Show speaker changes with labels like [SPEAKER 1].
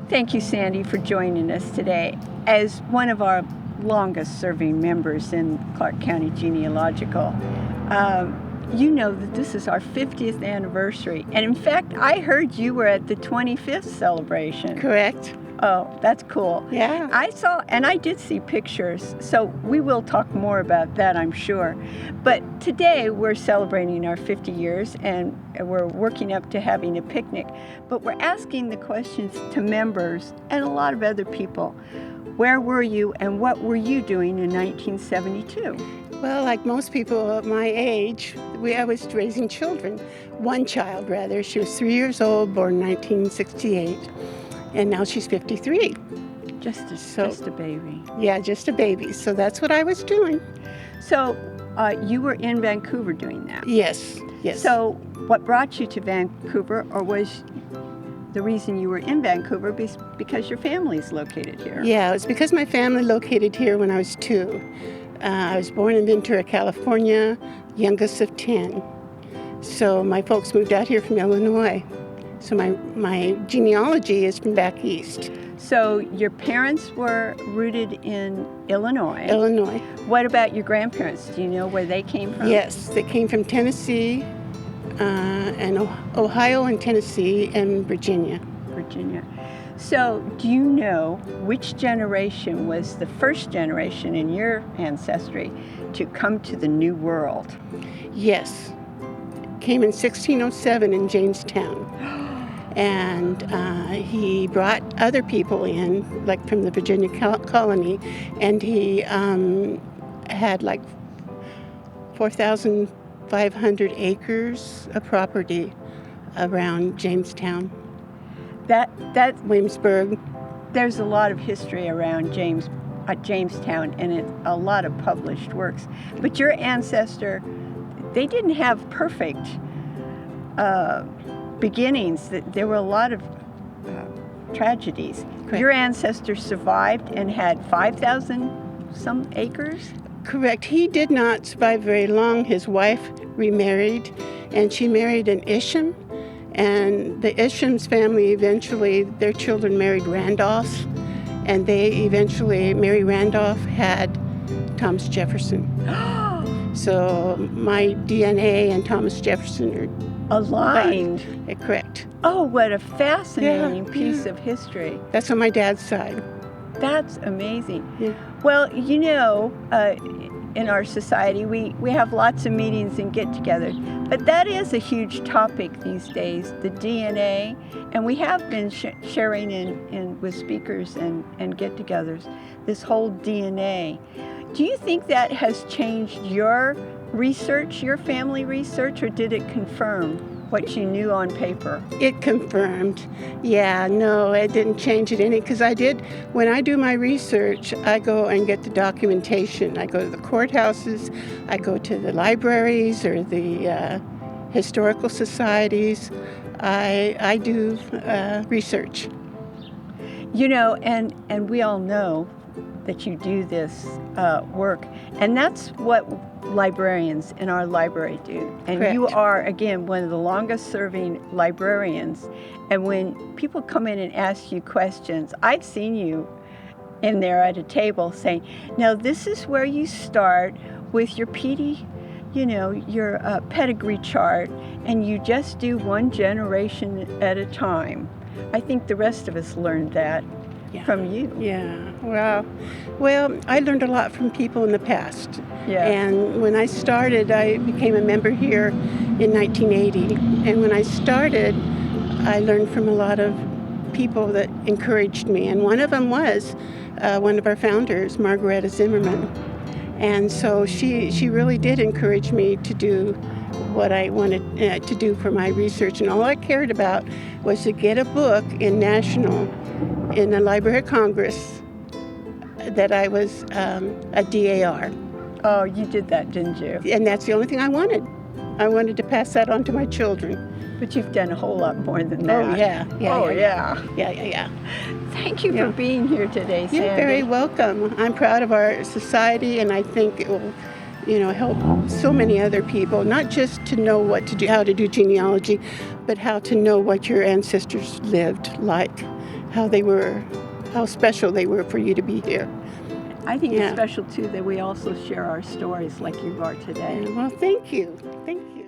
[SPEAKER 1] Thank you, Sandy, for joining us today. As one of our longest-serving members in Clark County Genealogical, you know that this is our 50th anniversary. And in fact, I heard you were at the 25th celebration.
[SPEAKER 2] Correct.
[SPEAKER 1] Oh, that's cool.
[SPEAKER 2] Yeah.
[SPEAKER 1] I did see pictures, so we will talk more about that, I'm sure. But today we're celebrating our 50 years and we're working up to having a picnic. But we're asking the questions to members and a lot of other people. Where were you and what were you doing in 1972?
[SPEAKER 2] Well, like most people of my age, I was raising children. One child, rather. She was 3 years old, born in 1968. And now she's 53.
[SPEAKER 1] Just a baby.
[SPEAKER 2] Yeah, just a baby. So that's what I was doing.
[SPEAKER 1] So you were in Vancouver doing that?
[SPEAKER 2] Yes.
[SPEAKER 1] So what brought you to Vancouver, or was the reason you were in Vancouver because your family's located here?
[SPEAKER 2] Yeah, it was because my family located here when I was 2. I was born in Ventura, California, youngest of 10. So my folks moved out here from Illinois. So my genealogy is from back east.
[SPEAKER 1] So your parents were rooted in Illinois?
[SPEAKER 2] Illinois.
[SPEAKER 1] What about your grandparents? Do you know where they came from?
[SPEAKER 2] Yes, they came from Tennessee, and Ohio and Tennessee and Virginia.
[SPEAKER 1] So do you know which generation was the first generation in your ancestry to come to the New World?
[SPEAKER 2] Yes. Came in 1607 in Jamestown. And he brought other people in, like from the Virginia colony, and he had like 4,500 acres of property around Jamestown. Williamsburg.
[SPEAKER 1] There's a lot of history around Jamestown, and a lot of published works. But your ancestor, they didn't have perfect beginnings. There were a lot of tragedies.
[SPEAKER 2] Correct.
[SPEAKER 1] Your ancestors survived and had 5,000 some acres?
[SPEAKER 2] Correct. He did not survive very long. His wife remarried, and she married an Isham. And the Isham's family eventually, their children married Randolphs, and Mary Randolph had Thomas Jefferson. So my DNA and Thomas Jefferson are
[SPEAKER 1] aligned.
[SPEAKER 2] Correct.
[SPEAKER 1] Oh, what a fascinating piece of history.
[SPEAKER 2] That's on my dad's side.
[SPEAKER 1] That's amazing.
[SPEAKER 2] Yeah.
[SPEAKER 1] Well, you know, in our society, we have lots of meetings and get-togethers, but that is a huge topic these days, the DNA, and we have been sharing in with speakers and get-togethers this whole DNA. Do you think that has changed your research, your family research, or did it confirm what you knew on paper?
[SPEAKER 2] It confirmed. Yeah, no, it didn't change it any, because when I do my research, I go and get the documentation. I go to the courthouses, I go to the libraries or the historical societies. I do research.
[SPEAKER 1] You know, and we all know that you do this work, and that's what librarians in our library do. And
[SPEAKER 2] Correct.
[SPEAKER 1] You are, again, one of the longest serving librarians, and when people come in and ask you questions, I've seen you in there at a table saying, now this is where you start with your your pedigree chart, and you just do one generation at a time. I think the rest of us learned that from you.
[SPEAKER 2] Yeah, well, I learned a lot from people in the past.
[SPEAKER 1] Yeah.
[SPEAKER 2] And when I started, I became a member here in 1980. And when I started, I learned from a lot of people that encouraged me. And one of them was one of our founders, Margaretta Zimmerman. And so she really did encourage me to do what I wanted to do for my research. And all I cared about was to get a book in the Library of Congress that I was a DAR.
[SPEAKER 1] Oh, you did that, didn't you?
[SPEAKER 2] And that's the only thing I wanted. I wanted to pass that on to my children.
[SPEAKER 1] But you've done a whole lot more than that.
[SPEAKER 2] Oh, yeah.
[SPEAKER 1] Yeah. Thank you for being here today, Sandy.
[SPEAKER 2] You're very welcome. I'm proud of our society, and I think it will, help so many other people, not just to know what to do, how to do genealogy, but how to know what your ancestors lived like. how special they were for you to be here.
[SPEAKER 1] I think
[SPEAKER 2] Yeah.
[SPEAKER 1] it's special too that we also share our stories like you are today.
[SPEAKER 2] Well, thank you. Thank you.